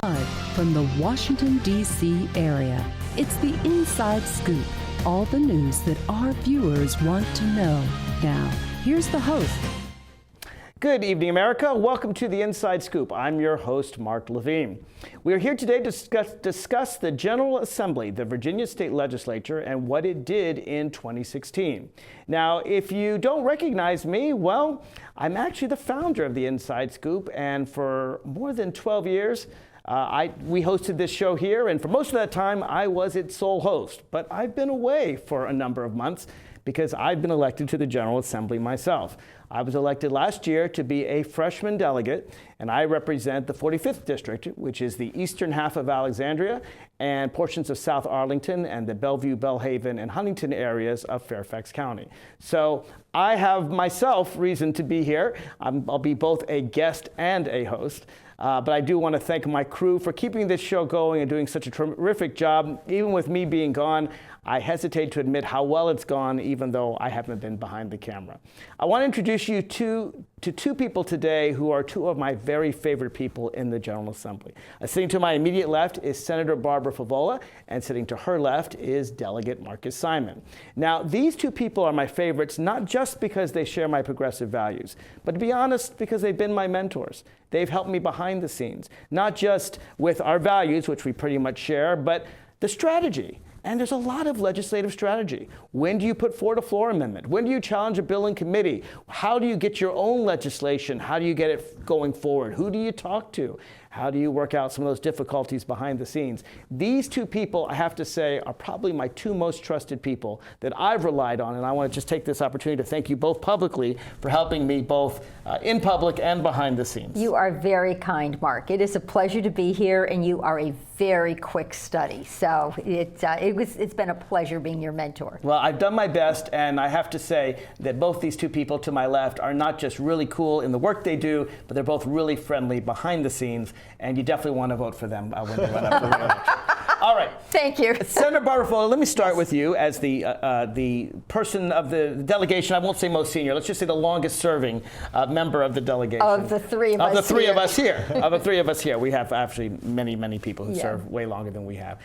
Live from the Washington, D.C. area, it's the Inside Scoop. All the news that our viewers want to know. Now, here's the host. Good evening, America. Welcome to the Inside Scoop. I'm your host, Mark Levine. We are here today to discuss the General Assembly, the Virginia State Legislature, and what it did in 2016. Now, if you don't recognize me, well, I'm actually the founder of the Inside Scoop, and for more than 12 years, we hosted this show here, and for most of that time, I was its sole host. But I've been away for a number of months because I've been elected to the General Assembly myself. I was elected last year to be a freshman delegate, and I represent the 45th District, which is the eastern half of Alexandria and portions of South Arlington and the Bellevue, Belhaven, and Huntington areas of Fairfax County. So I have myself reason to be here. I'll be both a guest and a host. But I do want to thank my crew for keeping this show going and doing such a terrific job. Even with me being gone, I hesitate to admit how well it's gone, even though I haven't been behind the camera. I want to introduce you to two people today who are two of my very favorite people in the General Assembly. Sitting to my immediate left is Senator Barbara Favola, and sitting to her left is Delegate Marcus Simon. Now, these two people are my favorites, not just because they share my progressive values, but to be honest, because they've been my mentors. They've helped me behind the scenes, not just with our values, which we pretty much share, but the strategy. And there's a lot of legislative strategy. When do you put forward a floor amendment? When do you challenge a bill in committee? How do you get your own legislation? How do you get it going forward? Who do you talk to? How do you work out some of those difficulties behind the scenes? These two people, I have to say, are probably my two most trusted people that I've relied on, and I want to just take this opportunity to thank you both publicly for helping me both in public and behind the scenes. You are very kind, Mark. It is a pleasure to be here, and you are a very quick study. So it's been a pleasure being your mentor. Well, I've done my best, and I have to say that both these two people to my left are not just really cool in the work they do, but they're both really friendly behind the scenes, and you definitely want to vote for them when they run up for re-election. All right. Thank you. Senator Barbara Favola, let me start with you as the person of the delegation. I won't say most senior. Let's just say the longest serving member of the delegation. Of the three of us here. Of the three of us here. We have actually many people who serve way longer than we have.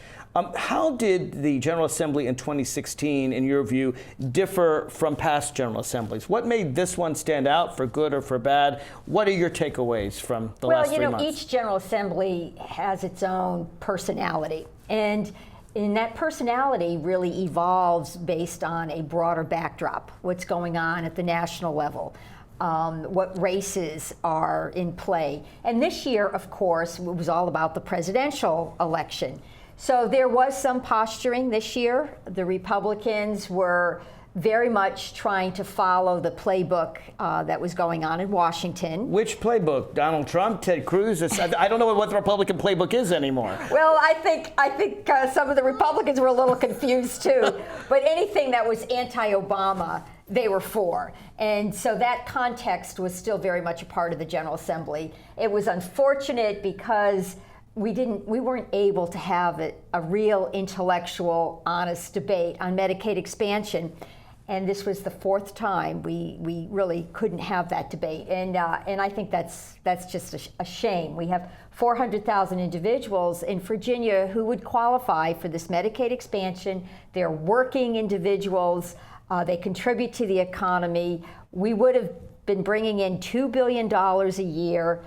How did the General Assembly in 2016, in your view, differ from past General Assemblies? What made this one stand out, for good or for bad? What are your takeaways from the last 3 months? Well, each General Assembly has its own personality. And that personality really evolves based on a broader backdrop, what's going on at the national level. What races are in play. And this year, of course, it was all about the presidential election. So there was some posturing this year. The Republicans were very much trying to follow the playbook that was going on in Washington. Which playbook? Donald Trump, Ted Cruz? I don't know what the Republican playbook is anymore. Well, I think some of the Republicans were a little confused too. But anything that was anti-Obama, they were for. And so that context was still very much a part of the General Assembly. It was unfortunate because we weren't able to have a real intellectual, honest debate on Medicaid expansion. And this was the fourth time we really couldn't have that debate. And I think that's just a shame. We have 400,000 individuals in Virginia who would qualify for this Medicaid expansion. They're working individuals. They contribute to the economy. We would have been bringing in $2 billion a year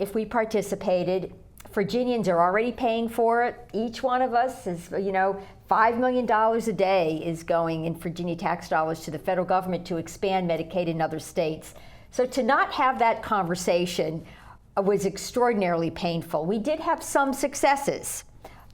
if we participated. Virginians are already paying for it. Each one of us is, $5 million a day is going in Virginia tax dollars to the federal government to expand Medicaid in other states. So to not have that conversation was extraordinarily painful. We did have some successes,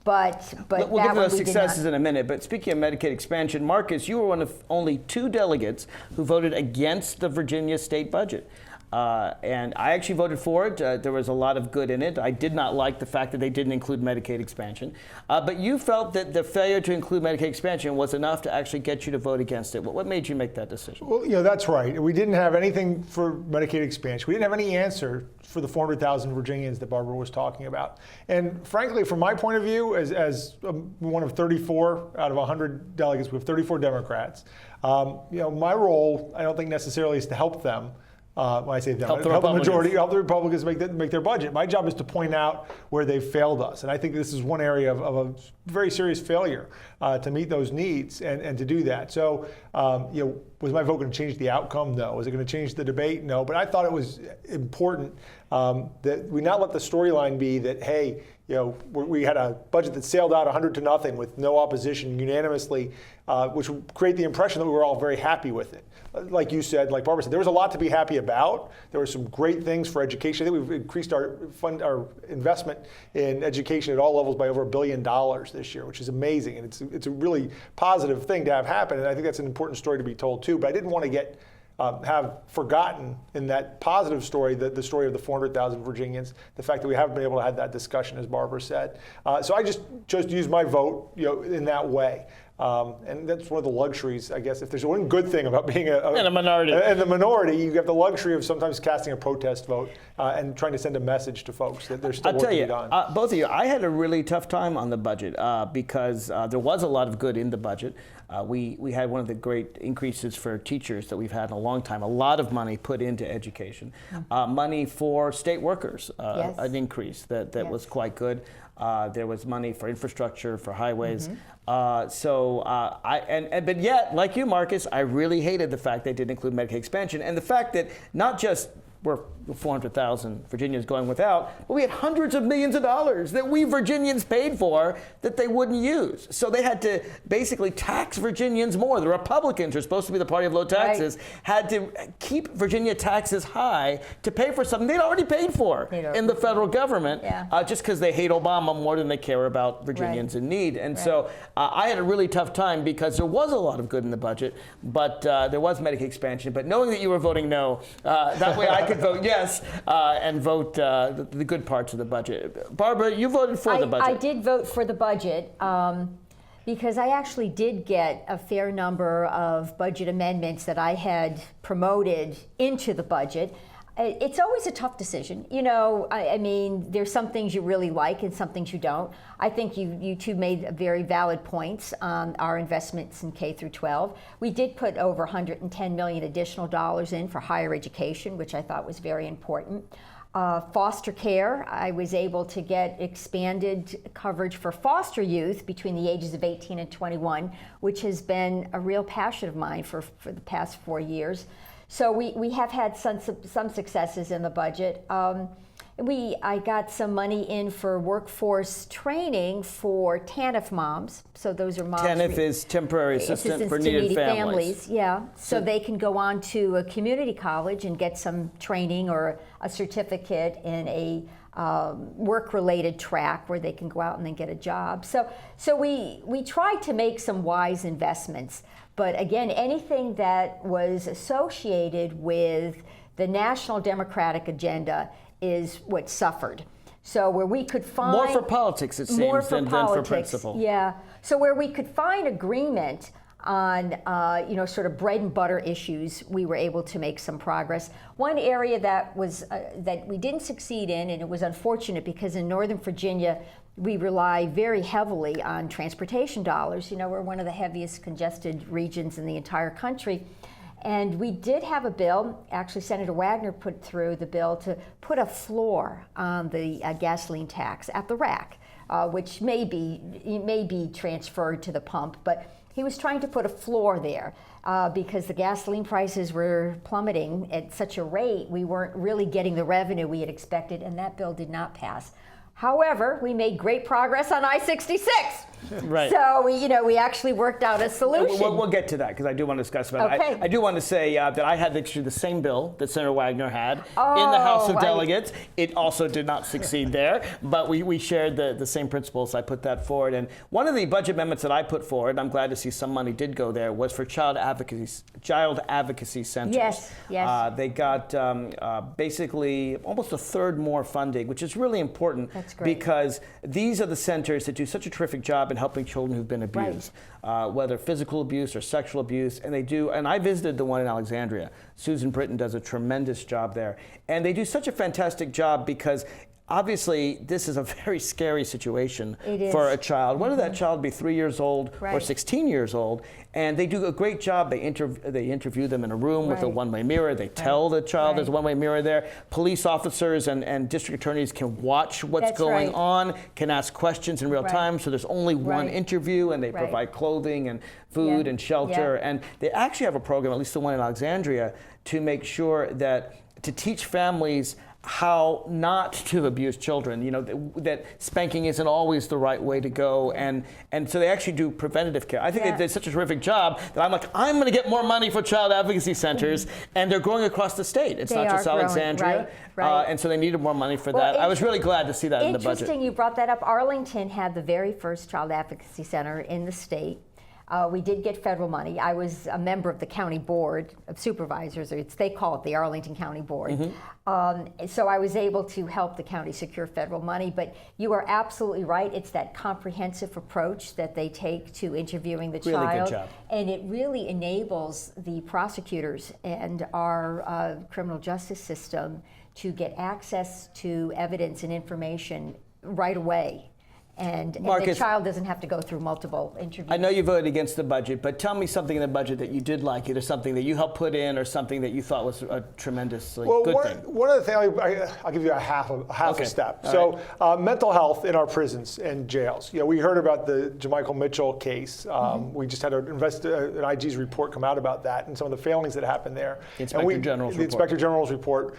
but we'll get to those successes in a minute. But speaking of Medicaid expansion, Marcus, you were one of only 2 delegates who voted against the Virginia state budget. And I actually voted for it. There was a lot of good in it. I did not like the fact that they didn't include Medicaid expansion. But you felt that the failure to include Medicaid expansion was enough to actually get you to vote against it. What made you make that decision? Well, that's right. We didn't have anything for Medicaid expansion. We didn't have any answer for the 400,000 Virginians that Barbara was talking about. And frankly, from my point of view, as one of 34 out of 100 delegates, we have 34 Democrats. My role, I don't think necessarily is to help them. when I say them, Help the majority, help the Republicans make their budget. My job is to point out where they've failed us. And I think this is one area of a very serious failure to meet those needs and to do that. So, was my vote going to change the outcome? No. Was it going to change the debate? No. But I thought it was important that we not let the storyline be that, hey, we had a budget that sailed out 100-0 with no opposition unanimously, which would create the impression that we were all very happy with it. Like you said, like Barbara said, there was a lot to be happy about. There were some great things for education. I think we've increased our investment in education at all levels by over $1 billion this year, which is amazing, and it's a really positive thing to have happen. And I think that's an important story to be told too. But I didn't want to have forgotten in that positive story the story of the 400,000 Virginians, the fact that we haven't been able to have that discussion, as Barbara said. So I just chose to use my vote, in that way. And that's one of the luxuries, I guess. If there's one good thing about being a minority, and the minority, you have the luxury of sometimes casting a protest vote and trying to send a message to folks that there's still work to be done. Both of you, I had a really tough time on the budget because there was a lot of good in the budget. We had one of the great increases for teachers that we've had in a long time. A lot of money put into education, money for state workers, an increase that was quite good. There was money for infrastructure, for highways. But yet, like you, Marcus, I really hated the fact they didn't include Medicaid expansion, and the fact that not just were 400,000 Virginians going without, but we had hundreds of millions of dollars that we Virginians paid for that they wouldn't use. So they had to basically tax Virginians more. The Republicans, who are supposed to be the party of low taxes, had to keep Virginia taxes high to pay for something they'd already paid for in the federal government, just because they hate Obama more than they care about Virginians in need. And so I had a really tough time because there was a lot of good in the budget, but there was Medicaid expansion. But knowing that you were voting no, that way I could vote yes and vote the good parts of the budget. Barbara, you voted for the budget. I did vote for the budget because I actually did get a fair number of budget amendments that I had promoted into the budget. It's always a tough decision. I mean, there's some things you really like and some things you don't. I think you two made very valid points on our investments in K through 12. We did put over $110 million additional dollars in for higher education, which I thought was very important. Foster care, I was able to get expanded coverage for foster youth between the ages of 18 and 21, which has been a real passion of mine for the past 4 years. So we have had some successes in the budget. I got some money in for workforce training for TANF moms. So those are moms. TANF is temporary assistant for needy families. So they can go on to a community college and get some training or a certificate in a work-related track where they can go out and then get a job. So we tried to make some wise investments. But again, anything that was associated with the national Democratic agenda is what suffered. So where we could find more for politics, it seems, than for principle. Yeah. So where we could find agreement on sort of bread and butter issues, we were able to make some progress. One area that was that we didn't succeed in, and it was unfortunate because in Northern Virginia we rely very heavily on transportation dollars. We're one of the heaviest congested regions in the entire country. And we did have a bill, actually Senator Wagner put through the bill to put a floor on the gasoline tax at the rack, which may be transferred to the pump, but he was trying to put a floor there because the gasoline prices were plummeting at such a rate, we weren't really getting the revenue we had expected, and that bill did not pass. However, we made great progress on I-66. Right. So we actually worked out a solution. We'll get to that because I do want to discuss about it. I do want to say that I had actually the same bill that Senator Wagner had in the House of Delegates. It also did not succeed there, but we shared the same principles. I put that forward, and one of the budget amendments that I put forward, and I'm glad to see some money did go there, was for child advocacy centers. Yes. They got basically almost a third more funding, which is really important. That's great. Because these are the centers that do such a terrific job in helping children who've been abused, whether physical abuse or sexual abuse, and they do. And I visited the one in Alexandria. Susan Britton does a tremendous job there, and they do such a fantastic job because obviously, this is a very scary situation It is. for a child. Whether that child be 3 years old or Right. 16 years old, and they do a great job. They interview them in a room with a Right. one-way mirror. They tell the child there's a Right. one-way mirror there. Police officers and district attorneys can watch what's That's going right. on, can ask questions in real Right. time. So there's only one Right. interview, and they Right. provide clothing and food Yeah. and shelter. Yeah. And they actually have a program, at least the one in Alexandria, to make sure that to teach families how not to abuse children, that spanking isn't always the right way to go, and so they actually do preventative care. I think Yeah. they did such a terrific job that I'm going to get more money for child advocacy centers, and they're growing across the state. It's They not just are growing, Alexandria, right. And so they needed more money for Well, that. I was really glad to see that in the budget. Interesting you brought that up. Arlington had the very first child advocacy center in the state. We did get federal money. I was a member of the county board of supervisors, or they call it the Arlington County Board. So I was able to help the county secure federal money. But you are absolutely right. It's that comprehensive approach that they take to interviewing the Really good child. job. And it really enables the prosecutors and our criminal justice system to get access to evidence and information right away. And the Marcus, child doesn't have to go through multiple interviews. I know you voted against the budget, but tell me something in the budget that you did like, either something that you helped put in or something that you thought was a tremendously good thing. One of the things, I'll give you a half Okay. a step. All So mental health in our prisons and jails. We heard about the Jamichael Mitchell case. We just had an IG's report come out about that and some of the failings that happened there. The Inspector General's report. Inspector General's report,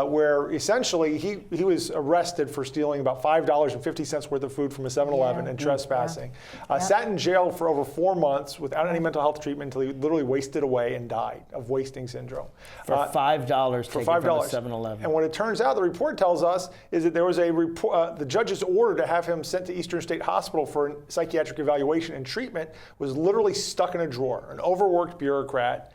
where essentially he was arrested for stealing about $5.50 worth of food from a 7-Eleven Yeah. and trespassing. Sat in jail for over 4 months without any mental health treatment until he literally wasted away and died of wasting syndrome. For $5 For taken from $5. a 7-Eleven. And what it turns out, the report tells us, is that there was a report, the judge's order to have him sent to Eastern State Hospital for psychiatric evaluation and treatment was literally stuck in a drawer. An overworked bureaucrat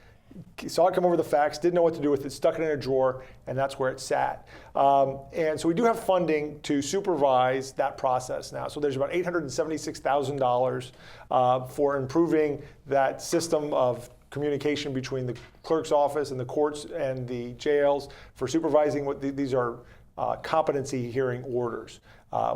saw it come over the facts, didn't know what to do with it, stuck it in a drawer, and that's where it sat. And so we do have funding to supervise that process now. So there's about $876,000 for improving that system of communication between the clerk's office and the courts and the jails for supervising what these are competency hearing orders.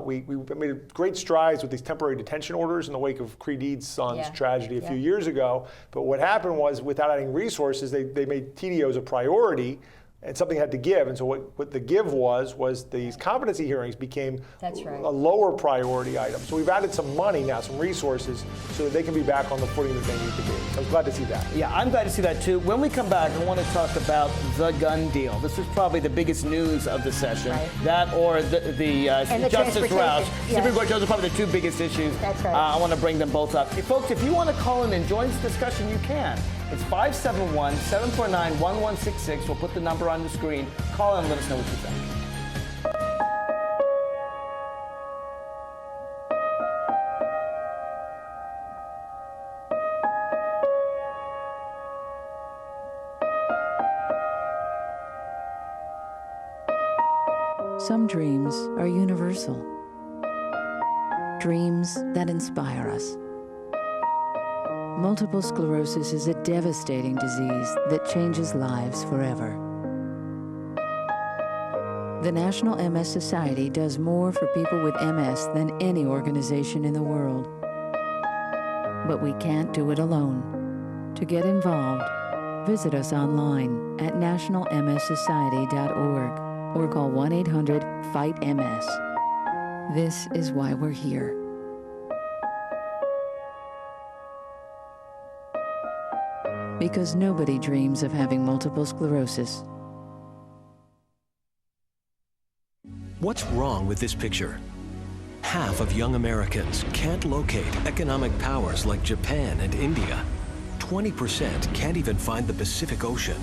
We made great strides with these temporary detention orders in the wake of Credeed's son's tragedy a few years ago. But what happened was, without adding resources, they made TDOs a priority, and something had to give. And so what the give was these competency hearings became a lower priority item. So we've added some money now, some resources, so that they can be back on the footing that they need to be. So I was glad to see that. Yeah, I'm glad to see that too. When we come back, I want to talk about the gun deal. This is probably the biggest news of the session. Right. That or the Justice Rouse. transportation. Supreme Court judges are probably the two biggest issues. That's right. I want to bring them both up. Hey, folks, if you want to call in and join this discussion, you can. It's 571-749-1166. We'll put the number on the screen. Call in and let us know what you think. Some dreams are universal. Dreams that inspire us. Multiple sclerosis is a devastating disease that changes lives forever. The National MS Society does more for people with MS than any organization in the world. But we can't do it alone. To get involved, visit us online at nationalmssociety.org or call 1-800-FIGHT-MS. This is why we're here. Because nobody dreams of having multiple sclerosis. What's wrong with this picture? Half of young Americans can't locate economic powers like Japan and India. 20% can't even find the Pacific Ocean.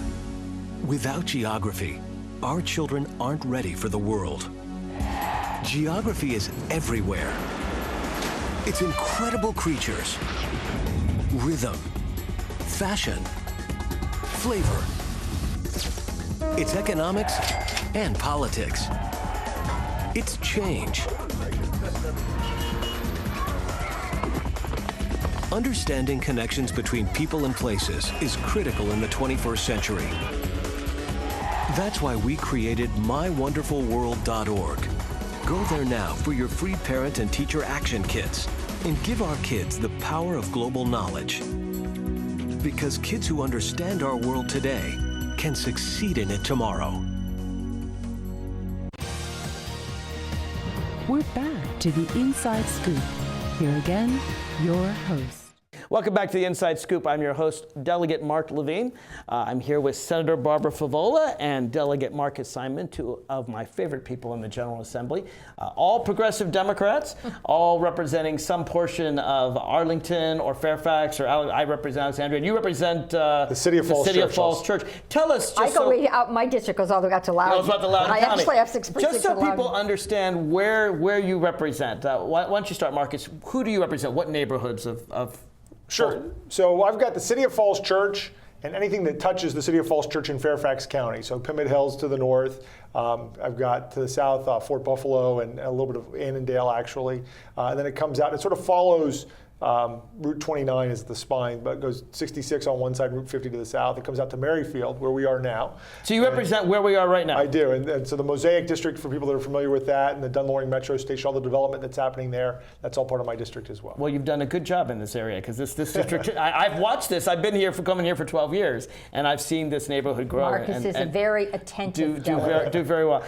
Without geography, our children aren't ready for the world. Geography is everywhere. It's incredible creatures, rhythm, fashion, flavor. It's economics and politics. It's change. Understanding connections between people and places is critical in the 21st century. That's why we created mywonderfulworld.org. Go there now for your free parent and teacher action kits and give our kids the power of global knowledge. Because kids who understand our world today can succeed in it tomorrow. We're back to the Inside Scoop. Here again, your host. Welcome back to the Inside Scoop. I'm your host, Delegate Mark Levine. I'm here with Senator Barbara Favola and Delegate Marcus Simon, two of my favorite people in the General Assembly. All progressive Democrats, all representing some portion of Arlington or Fairfax, or I represent Alexandria, and you represent the City of Falls Church. Tell us just my district goes all the way out to Loudoun. Goes out to Loudoun County. I actually have 6 precincts. Just so people understand where you represent. Why don't you start, Marcus? Who do you represent? What neighborhoods of Sure. So I've got the City of Falls Church and anything that touches the City of Falls Church in Fairfax County. So Pimmitt Hills to the north. I've got to the south Fort Buffalo and a little bit of Annandale, actually. And then it comes out, it sort of follows Route 29 is the spine, but it goes 66 on one side, Route 50 to the south. It comes out to Merrifield, where we are now. So you represent where we are right now? I do, and so the Mosaic District, for people that are familiar with that, and the Dunloring Metro Station, all the development that's happening there, that's all part of my district as well. Well, you've done a good job in this area, because this district, I've watched this. I've been here coming here for 12 years, and I've seen this neighborhood grow. Marcus is a very attentive delegate. Do very well.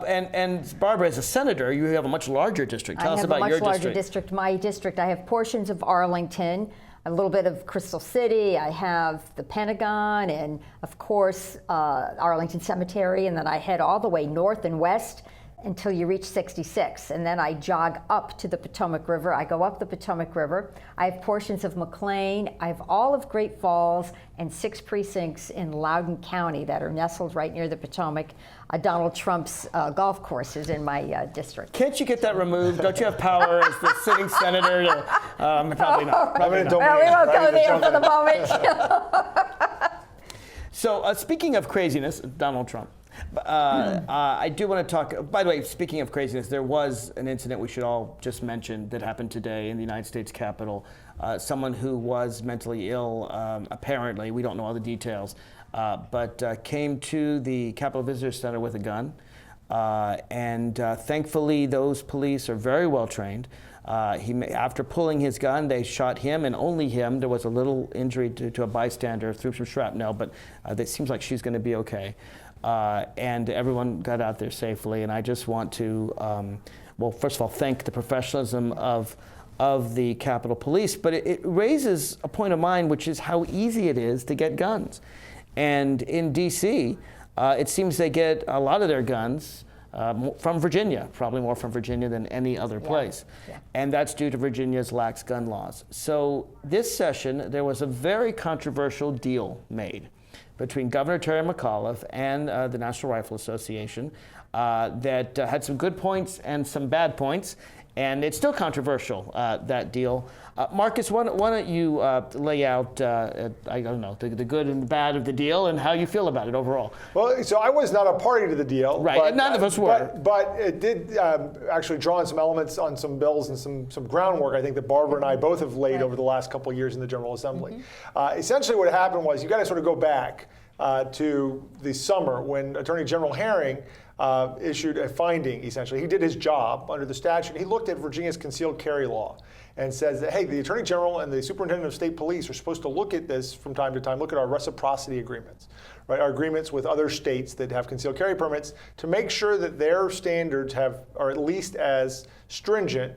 And Barbara, as a senator, you have a much larger district. Tell us about your district. I have a much larger district. My district, I have portions of Arlington, a little bit of Crystal City, I have the Pentagon, and of course Arlington Cemetery, and then I head all the way north and west until you reach 66, and then I jog up to the Potomac River. I go up the Potomac River. I have portions of McLean. I have all of Great Falls and 6 precincts in Loudoun County that are nestled right near the Potomac. Donald Trump's golf course is in my district. Can't you get that removed? Don't you have power as the sitting senator? Probably not. Probably not. Well, we won't go there for the moment. So speaking of craziness, Donald Trump. I do want to talk, by the way, speaking of craziness, there was an incident we should all just mention that happened today in the United States Capitol. Someone who was mentally ill, apparently, we don't know all the details, but came to the Capitol Visitor Center with a gun. Thankfully, those police are very well trained. After pulling his gun, they shot him and only him. There was a little injury to a bystander through some shrapnel, but it seems like she's going to be okay. And everyone got out there safely. And I just want to, well, first of all, thank the professionalism of the Capitol Police. But it raises a point of mine, which is how easy it is to get guns. And in D.C., it seems they get a lot of their guns from Virginia, probably more from Virginia than any other place. Yeah. And that's due to Virginia's lax gun laws. So this session, there was a very controversial deal made between Governor Terry McAuliffe and the National Rifle Association that had some good points and some bad points, and it's still controversial, that deal. Marcus, why don't you lay out, I don't know, the good and the bad of the deal and how you feel about it overall? Well, so I was not a party to the deal. Right, but, and none of us were. But it did actually draw in some elements on some bills and some groundwork, I think, that Barbara and I both have laid over the last couple of years in the General Assembly. Essentially what happened was, you got to sort of go back to the summer when Attorney General Herring issued a finding, essentially. He did his job under the statute. He looked at Virginia's concealed carry law and says that, hey, the Attorney General and the Superintendent of State Police are supposed to look at this from time to time, look at our reciprocity agreements, right? Our agreements with other states that have concealed carry permits to make sure that their standards are at least as stringent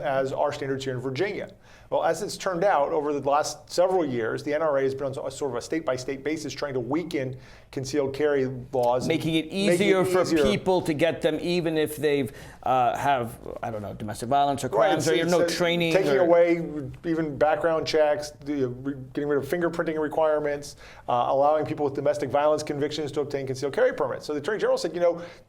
as our standards here in Virginia. Well, as it's turned out, over the last several years, the NRA has been on sort of a state-by-state basis trying to weaken concealed carry laws. Making it easier for people to get them, even if they've have, I don't know, domestic violence or crimes, or no training. Taking away even background checks, getting rid of fingerprinting requirements, allowing people with domestic violence convictions to obtain concealed carry permits. So the Attorney General said,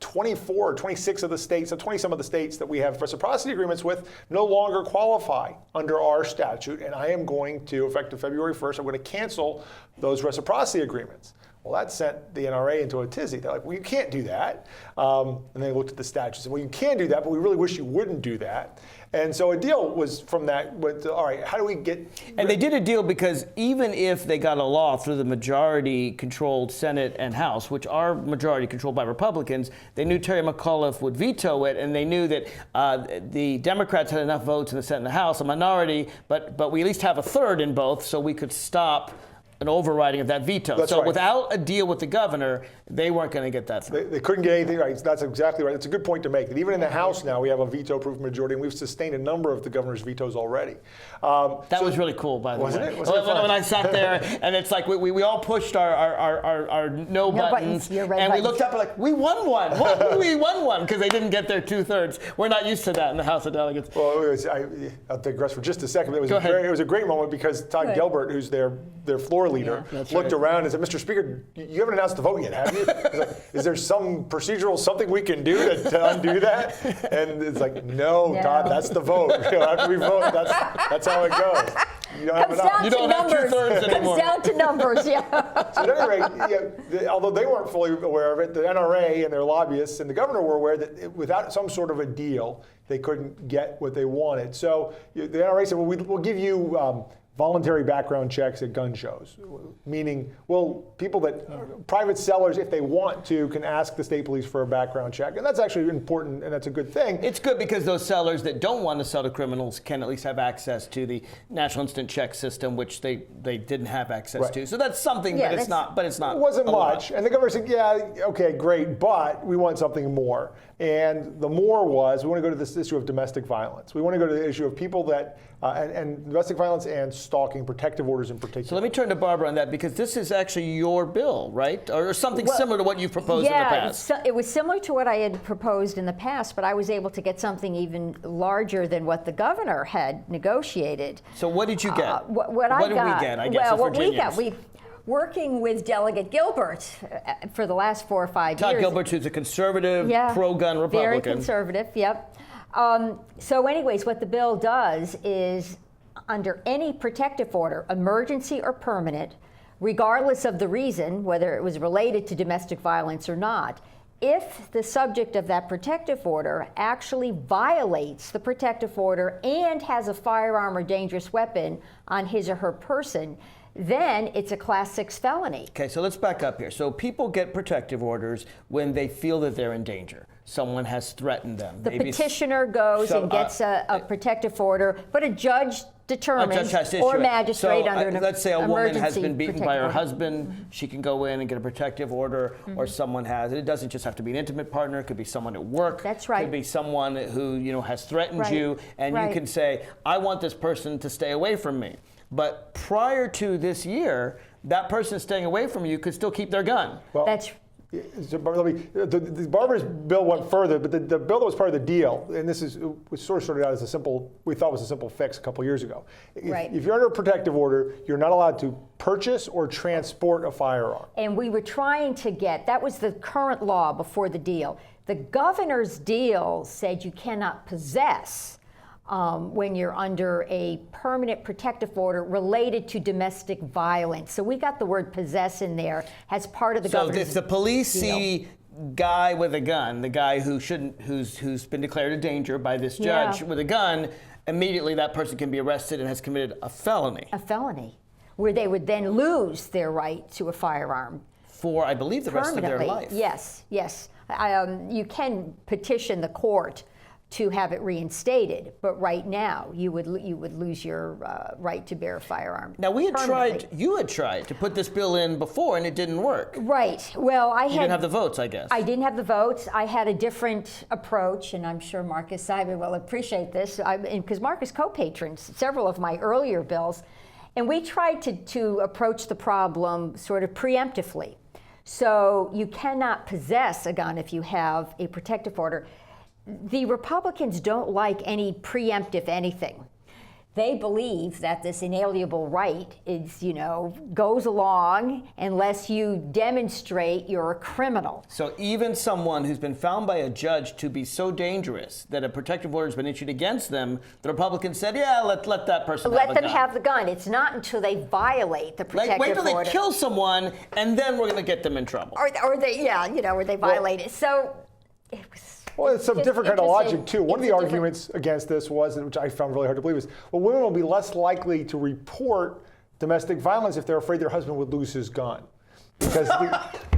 24 or 26 of the states, so 20 some of the states that we have reciprocity agreements with no longer qualify under our statute, and I am going to, effective February 1st, I'm going to cancel those reciprocity agreements. Well, that sent the NRA into a tizzy. They're like, well, you can't do that. And they looked at the statute and said, well, you can do that, but we really wish you wouldn't do that. And so a deal was from that, with, all right, how do we get... And they did a deal because even if they got a law through the majority-controlled Senate and House, which are majority-controlled by Republicans, they knew Terry McAuliffe would veto it, and they knew that the Democrats had enough votes in the Senate and the House, a minority, but we at least have a third in both, so we could stop an overriding of that veto. That's so right. without a deal with the governor, they weren't going to get that through. They couldn't get anything right. That's exactly right. It's a good point to make. That even in the House now, we have a veto-proof majority, and we've sustained a number of the governor's vetoes already. That was really cool, by the way. Wasn't it? Wasn't it fun? When I sat there, and it's like we all pushed our no buttons, your red and we buttons. looked up and like, we won one. What? We won one because they didn't get their 2/3. We're not used to that in the House of Delegates. Well, I'll digress for just a second. But Go ahead. it was a great moment because Todd Gilbert, who's their floor leader, looked around and said, Mr. Speaker, you haven't announced the vote yet, have you? He's like, is there some procedural something we can do to undo that? And it's like, no, Todd, that's the vote. After we vote, that's how it goes. You don't have enough. You don't have 2/3 anymore. Comes down to numbers, yeah. So at any rate, although they weren't fully aware of it, the NRA and their lobbyists and the governor were aware that without some sort of a deal, they couldn't get what they wanted. So the NRA said, well, we'll give you voluntary background checks at gun shows, meaning, well, people that, private sellers, if they want to, can ask the state police for a background check. And that's actually important, and that's a good thing. It's good because those sellers that don't want to sell to criminals can at least have access to the National Instant Check system, which they didn't have access to. So that's something, Yeah, but it's not. It wasn't a much. lot. And the governor said, yeah, okay, great, but we want something more. And the more was, we want to go to this issue of domestic violence. We want to go to the issue of people that, and domestic violence and stalking, protective orders in particular. So let me turn to Barbara on that, because this is actually your bill, right? Or something similar to what you've proposed in the past. Yeah, it was similar to what I had proposed in the past, but I was able to get something even larger than what the governor had negotiated. So what did you get? What did we get, I guess, as what we Virginians? got, working with Delegate Gilbert for the last 4 or 5 years. Todd Gilbert, who's a conservative, pro-gun Republican. Very conservative, yep. So anyways, what the bill does is, under any protective order, emergency or permanent, regardless of the reason, whether it was related to domestic violence or not, if the subject of that protective order actually violates the protective order and has a firearm or dangerous weapon on his or her person, then it's a Class 6 felony. Okay, so let's back up here. So people get protective orders when they feel that they're in danger. Someone has threatened them. The petitioner goes and gets a protective order, but a judge determines, has to issue or it. magistrate under an let's say a woman has emergency been beaten by her protective order. husband. She can go in and get a protective order, or someone has. It doesn't just have to be an intimate partner. It could be someone at work. That's right. It could be someone who has threatened Right. you, and you can say, I want this person to stay away from me. But prior to this year, that person staying away from you could still keep their gun. Well, That's so Barbara's bill went further, but the bill that was part of the deal, and this was sort of started out as we thought was a simple fix a couple years ago. If you're under a protective order, you're not allowed to purchase or transport a firearm. And we were trying to get, that was the current law before the deal. The governor's deal said you cannot possess when you're under a permanent protective order related to domestic violence. So we got the word possess in there as part of the governor's So if the police deal. see guy with a gun, the guy who's been declared a danger by this judge with a gun, immediately that person can be arrested and has committed a felony. A felony, where they would then lose their right to a firearm. For, I believe, the rest of their life. Yes, yes. You can petition the court to have it reinstated, but right now you would lose your right to bear a firearm. Now you had tried to put this bill in before, and it didn't work. Right. Well, You didn't have the votes, I guess. I didn't have the votes. I had a different approach, and I'm sure Marcus Simon will appreciate this, because Marcus co-patrons several of my earlier bills, and we tried to approach the problem sort of preemptively. So you cannot possess a gun if you have a protective order. The Republicans don't like any preemptive anything. they believe that this inalienable right is, goes along unless you demonstrate you're a criminal. So even someone who's been found by a judge to be so dangerous that a protective order has been issued against them, the Republicans said, yeah, let that person have a gun. Let them have the gun. It's not until they violate the protective order. Wait till they kill someone, and then we're going to get them in trouble. Or they violate it. So it was. Well, it's some different kind of logic, too. One of the arguments against this was, which I found really hard to believe, is, well, women will be less likely to report domestic violence if they're afraid their husband would lose his gun. Because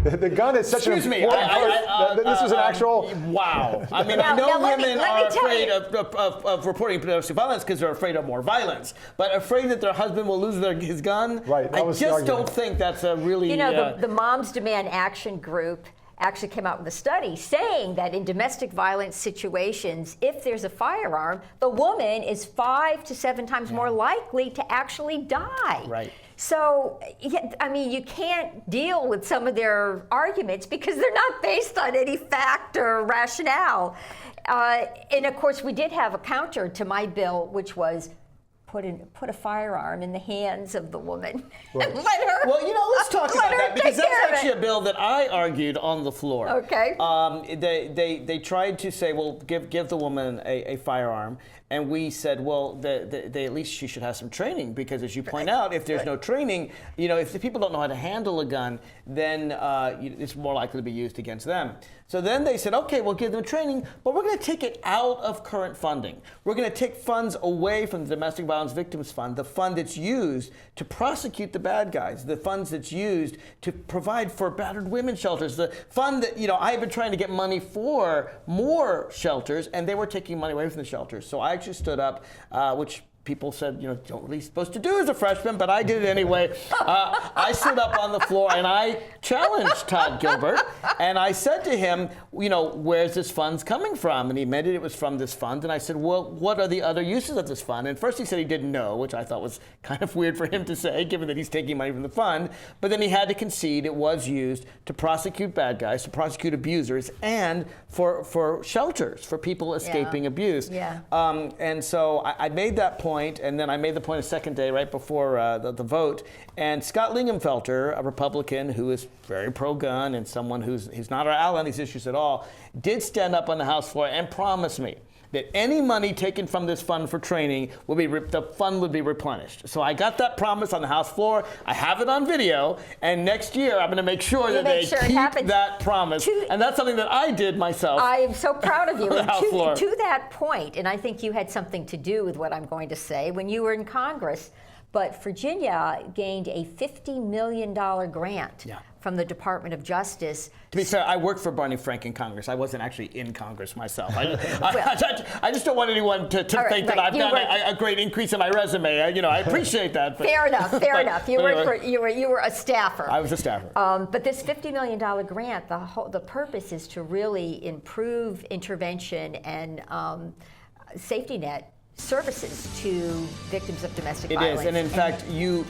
the gun is such an important part. This was an actual... Wow. I mean, I know women are afraid of reporting domestic violence because they're afraid of more violence. But afraid that their husband will lose his gun? Right. I just don't think that's a really... The Moms Demand Action Group actually came out with a study saying that in domestic violence situations, if there's a firearm, the woman is 5 to 7 times more likely to actually die. Right. So, you can't deal with some of their arguments because they're not based on any fact or rationale. And of course, we did have a counter to my bill, which was put a firearm in the hands of the woman and let her. Well, let's talk about that because that's actually a bill that I argued on the floor. Okay. They tried to say, well, give the woman a firearm, and we said, well, at least she should have some training because, as you point out, if there's no training, if the people don't know how to handle a gun, then it's more likely to be used against them. So then they said, okay, we'll give them training, but we're going to take it out of current funding. We're going to take funds away from the Domestic Violence Victims Fund, the fund that's used to prosecute the bad guys, the funds that's used to provide for battered women's shelters, the fund that, I've been trying to get money for more shelters, and they were taking money away from the shelters. So I actually stood up, which people said, don't really supposed to do as a freshman, but I did it anyway. I stood up on the floor and I challenged Todd Gilbert, and I said to him, where's this funds coming from? And he admitted it was from this fund, and I said, well, what are the other uses of this fund? And first he said he didn't know, which I thought was kind of weird for him to say, given that he's taking money from the fund, but then he had to concede it was used to prosecute bad guys, to prosecute abusers, and for shelters, for people escaping abuse. Yeah. And so I made that point. And then I made the point a second day right before the vote. And Scott Lingenfelter, a Republican who is very pro-gun and someone who's not our ally on these issues at all, did stand up on the House floor and promise me that any money taken from this fund for training will be the fund would be replenished. So I got that promise on the House floor. I have it on video, and next year I'm going to make sure that they keep that promise. And that's something that I did myself. I am so proud of you. On the House floor. To that point, and I think you had something to do with what I'm going to say when you were in Congress. But Virginia gained a $50 million grant from the Department of Justice. To be fair, I worked for Barney Frank in Congress. I wasn't actually in Congress myself. I just don't want anyone to think that I've done a great increase in my resume. I appreciate that. But, fair enough. You were a staffer. I was a staffer. But this $50 million grant, the purpose is to really improve intervention and safety net services to victims of domestic violence. It is, and in fact, you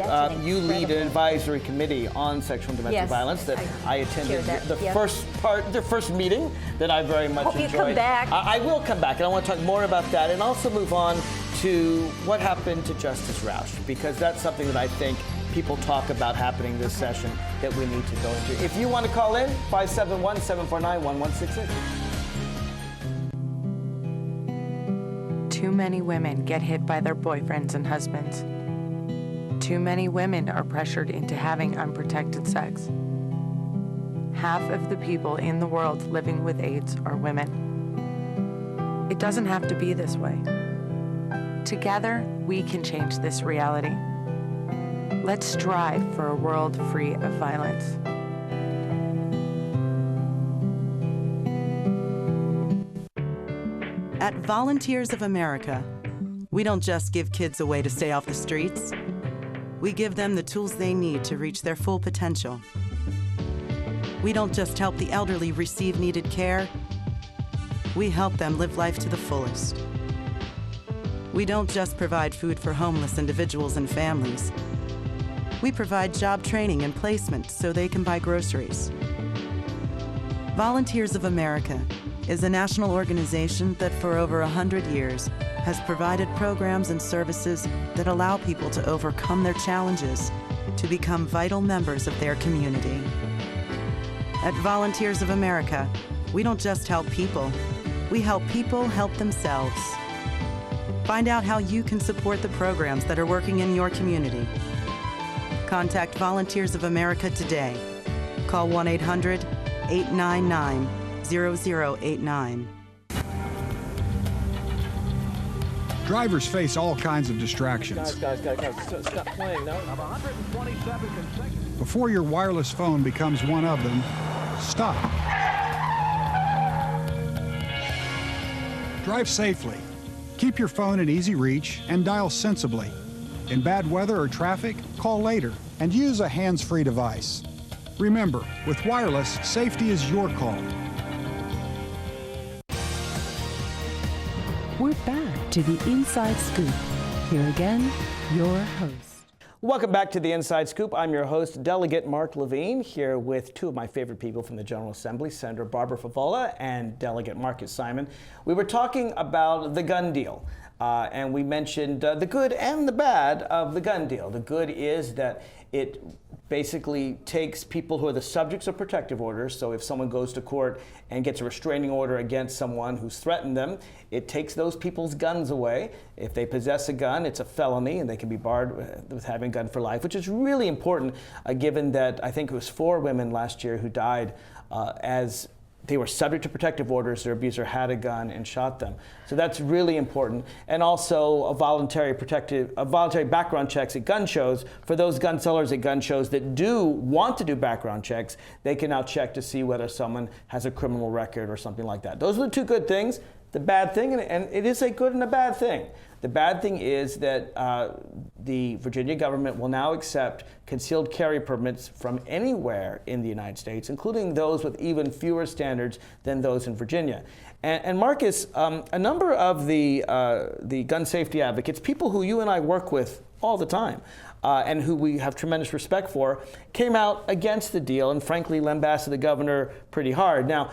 lead an advisory committee on sexual and domestic violence that I attended the first meeting that I very much enjoyed. You come back. I will come back, and I want to talk more about that, and also move on to what happened to Justice Roush, because that's something that I think people talk about happening this session that we need to go into. If you want to call in, 571-749-1166. Too many women get hit by their boyfriends and husbands. Too many women are pressured into having unprotected sex. Half of the people in the world living with AIDS are women. It doesn't have to be this way. Together, we can change this reality. Let's strive for a world free of violence. At Volunteers of America, we don't just give kids a way to stay off the streets. We give them the tools they need to reach their full potential. We don't just help the elderly receive needed care. We help them live life to the fullest. We don't just provide food for homeless individuals and families. We provide job training and placement so they can buy groceries. Volunteers of America is a national organization that for over 100 years has provided programs and services that allow people to overcome their challenges to become vital members of their community. At Volunteers of America, we don't just help people, we help people help themselves. Find out how you can support the programs that are working in your community. Contact Volunteers of America today. Call 1-800-899-0089. Drivers face all kinds of distractions. Guys, stop playing, no? Before your wireless phone becomes one of them, stop. Drive safely. Keep your phone in easy reach and dial sensibly. In bad weather or traffic, call later and use a hands-free device. Remember, with wireless, safety is your call. We're back to the Inside Scoop. Here again, your host. Welcome back to the Inside Scoop. I'm your host, Delegate Mark Levine, here with two of my favorite people from the General Assembly, Senator Barbara Favola and Delegate Marcus Simon. We were talking about the gun deal, and we mentioned the good and the bad of the gun deal. The good is that it basically takes people who are the subjects of protective orders. So if someone goes to court and gets a restraining order against someone who's threatened them, it takes those people's guns away. If they possess a gun, it's a felony and they can be barred with having a gun for life, which is really important given that I think it was 4 women last year who died as they were subject to protective orders, their abuser had a gun and shot them. So that's really important. And also a voluntary background checks at gun shows. For those gun sellers at gun shows that do want to do background checks, they can now check to see whether someone has a criminal record or something like that. Those are the 2 good things. The bad thing, and it is a good and a bad thing. The bad thing is that the Virginia government will now accept concealed carry permits from anywhere in the United States, including those with even fewer standards than those in Virginia. And Marcus, a number of the gun safety advocates, people who you and I work with all the time, and who we have tremendous respect for, came out against the deal and frankly lambasted the governor pretty hard. Now,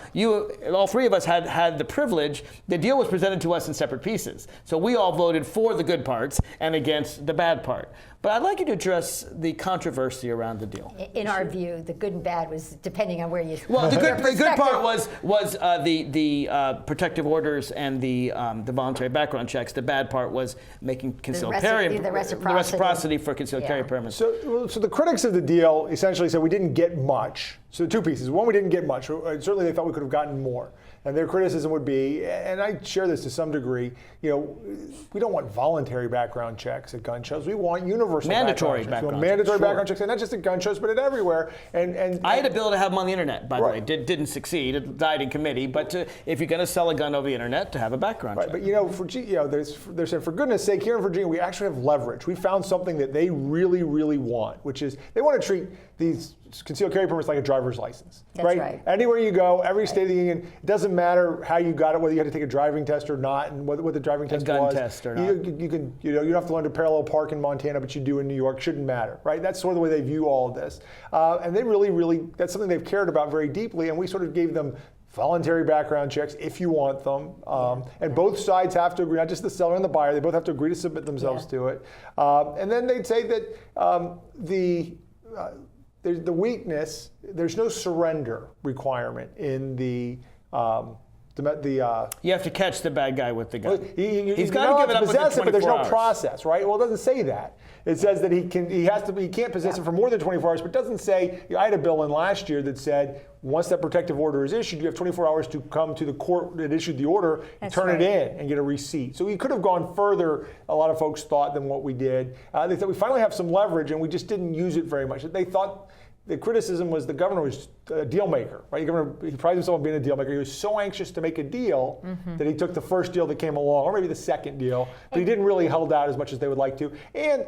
all 3 of us had the privilege. The deal was presented to us in separate pieces. So we all voted for the good parts and against the bad part. But I'd like you to address the controversy around the deal. In our view, the good and bad was depending on where you. Well, the good part was the protective orders and the voluntary background checks. The bad part was making concealed carry, the reciprocity for concealed carry permits. So the critics of the deal essentially said we didn't get much. So 2 pieces. One, we didn't get much. Certainly they thought we could have gotten more. And their criticism would be, and I share this to some degree, we don't want voluntary background checks at gun shows. We want universal mandatory background checks. Mandatory background checks, and not just at gun shows, but at everywhere. And I had a bill to have them on the internet, by the way. Didn't succeed. It died in committee. But if you're going to sell a gun over the internet, to have a background check. But they're saying, for goodness sake, here in Virginia, we actually have leverage. We found something that they really, really want, which is they want to treat these concealed carry permits like a driver's license. That's right. Anywhere you go, every state of the union, it doesn't matter how you got it, whether you had to take a driving test or not, and what the driving test was. A gun test or not. You don't have to learn to parallel park in Montana, but you do in New York. Shouldn't matter, right? That's sort of the way they view all of this, and they really, that's something they've cared about very deeply, and we sort of gave them voluntary background checks if you want them, and both sides have to agree, not just the seller and the buyer. They both have to agree to submit themselves to it, and then they'd say that the weakness, there's no surrender requirement in the you have to catch the bad guy with the gun. Well, He's got to give it up within 24 hours. But there's no process, right? Well, it doesn't say that. It says that he can't possess it for more than 24 hours, but it doesn't say. I had a bill in last year that said once that protective order is issued, you have 24 hours to come to the court that issued the order, turn it in, and get a receipt. So we could have gone further, a lot of folks thought, than what we did. They thought we finally have some leverage, and we just didn't use it very much. They thought the criticism was the governor was a deal maker, right? The governor, he prided himself on being a deal maker. He was so anxious to make a deal that he took the first deal that came along, or maybe the second deal, but he didn't really hold out as much as they would like to. And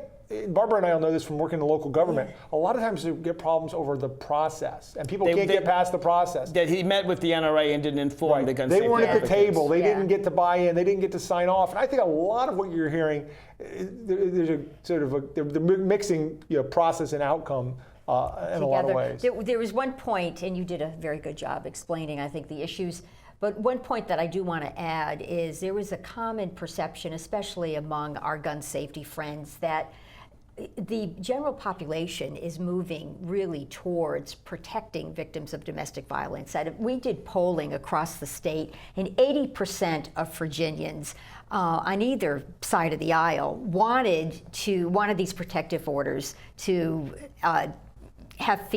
Barbara and I all know this from working in the local government. A lot of times you get problems over the process, and people can't get past the process. That he met with the NRA and didn't inform the gun safety They weren't at the advocates. table. They didn't get to buy in. They didn't get to sign off. And I think a lot of what you're hearing, there's a sort of they're mixing process and outcome in a lot of ways. There was one point, and you did a very good job explaining, I think, the issues. But one point that I do want to add is there was a common perception, especially among our gun safety friends, that the general population is moving really towards protecting victims of domestic violence. We did polling across the state, and 80% of Virginians on either side of the aisle wanted these protective orders to have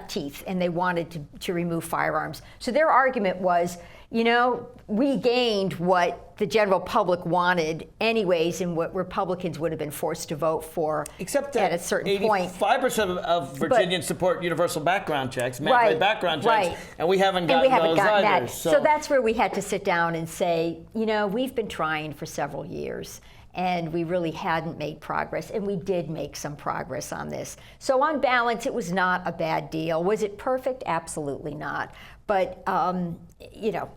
teeth, and they wanted to remove firearms. So their argument was, we gained what the general public wanted anyways, and what Republicans would have been forced to vote for. Except that at a certain point. 85% of Virginians support universal background checks, mandatory background checks, and we haven't gotten those either. That. So that's where we had to sit down and say, we've been trying for several years, and we really hadn't made progress, and we did make some progress on this. So on balance, it was not a bad deal. Was it perfect? Absolutely not. But,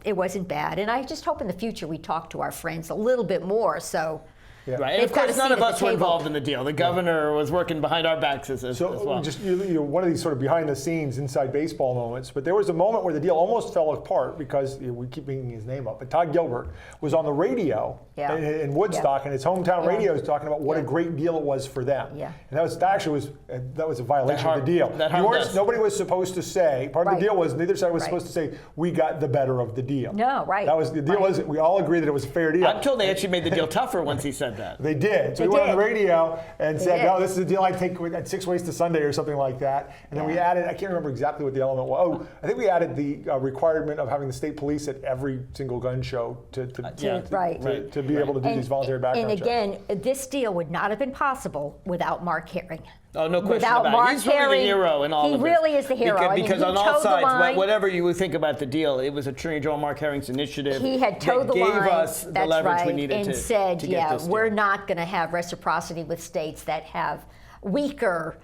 it wasn't bad. And I just hope in the future we talk to our friends a little bit more. So. Yeah. Right, and of course, none of us were involved in the deal. The governor was working behind our backs as well. Just one of these sort of behind the scenes, inside baseball moments. But there was a moment where the deal almost fell apart because we keep bringing his name up. But Todd Gilbert was on the radio in Woodstock, and his hometown radio was talking about what a great deal it was for them. Yeah. And that was a violation of the deal. Nobody was supposed to say. Part of the deal was neither side was supposed to say we got the better of the deal. No, right. That was the deal. Was we all agreed that it was a fair deal. I'm told they actually made the deal tougher once he said that. They did. So he went on the radio and said, no, this is a deal I take at 6 ways to Sunday or something like that. And then we added, I can't remember exactly what the element was. I think we added the requirement of having the state police at every single gun show to be able to do these voluntary background checks. And again, this deal would not have been possible without Mark Herring. Oh, no question Without about Mark it. He's really the hero in all of this. He really is the hero. Because on all sides, whatever you would think about the deal, it was Attorney General Mark Herring's initiative. He had towed the line. Gave us the leverage we needed and to said, get this deal. we're not going to have reciprocity with states that have weaker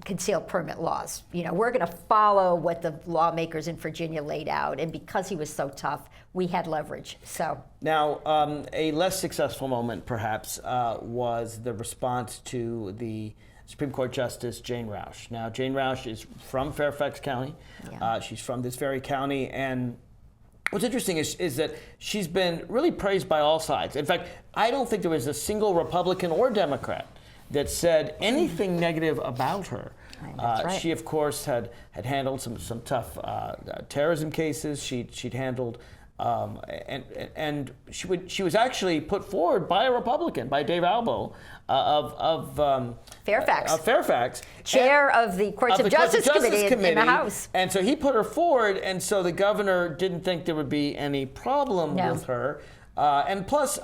concealed permit laws. We're going to follow what the lawmakers in Virginia laid out. And because he was so tough, we had leverage. So now, a less successful moment, perhaps, was the response to the Supreme Court Justice Jane Roush. Now, Jane Roush is from Fairfax County. Yeah. She's from this very county, and what's interesting is that she's been really praised by all sides. In fact, I don't think there was a single Republican or Democrat that said anything negative about her. Right. She, of course, had handled some tough terrorism cases. She'd handled, and she was actually put forward by a Republican, by Dave Albo of Fairfax, chair of the Courts of Justice Committee in the House. And so he put her forward, and so the governor didn't think there would be any problem with her. And plus,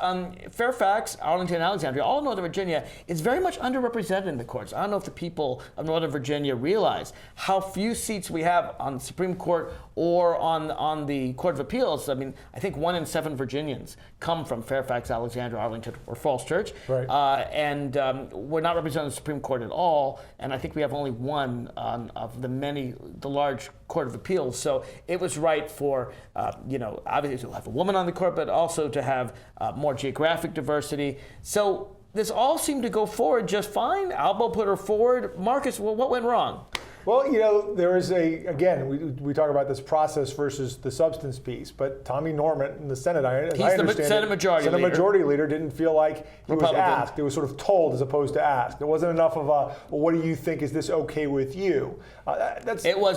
Fairfax, Arlington, Alexandria, all Northern Virginia is very much underrepresented in the courts. I don't know if the people of Northern Virginia realize how few seats we have on the Supreme Court or on the Court of Appeals. I mean, I think 1 in 7 Virginians come from Fairfax, Alexandria, Arlington, or Falls Church. Right. And we're not represented in the Supreme Court at all. And I think we have only one of the large Court of Appeals. So it was right for, obviously to have a woman on the court, but also to have more geographic diversity. So this all seemed to go forward just fine. Albo put her forward. Marcus, what went wrong? Well, there is we talk about this process versus the substance piece, but Tommy Norment in the Senate, He's the Senate Majority Leader, didn't feel like he was asked. It was sort of told as opposed to asked. It wasn't enough of what do you think? Is this okay with you?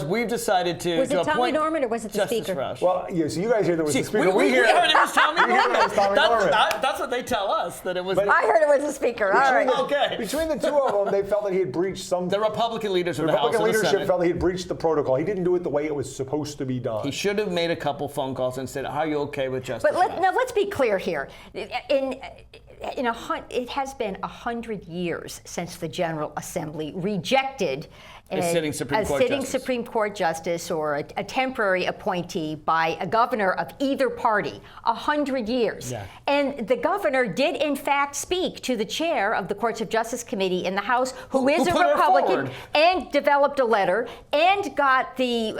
We've decided to Was it Tommy Norment or was it the Justice Speaker? Rush. Well, so you guys hear that was the Speaker. We heard it was Tommy Norment. Norment. That's what they tell us, that it was. I heard it was the Speaker. All right. Okay. Between the two of them, they felt that he had breached some. The Republican leaders of the House and the Senate. Leadership felt that he had breached the protocol. He didn't do it the way it was supposed to be done. He should have made a couple phone calls and said, "Are you okay with Justice?" But let's be clear here. It has been 100 years since the General Assembly rejected a sitting Supreme Court justice or a temporary appointee by a governor of either party. 100 years. Yeah. And the governor did, in fact, speak to the chair of the Courts of Justice Committee in the House, who is a Republican, and developed a letter and got the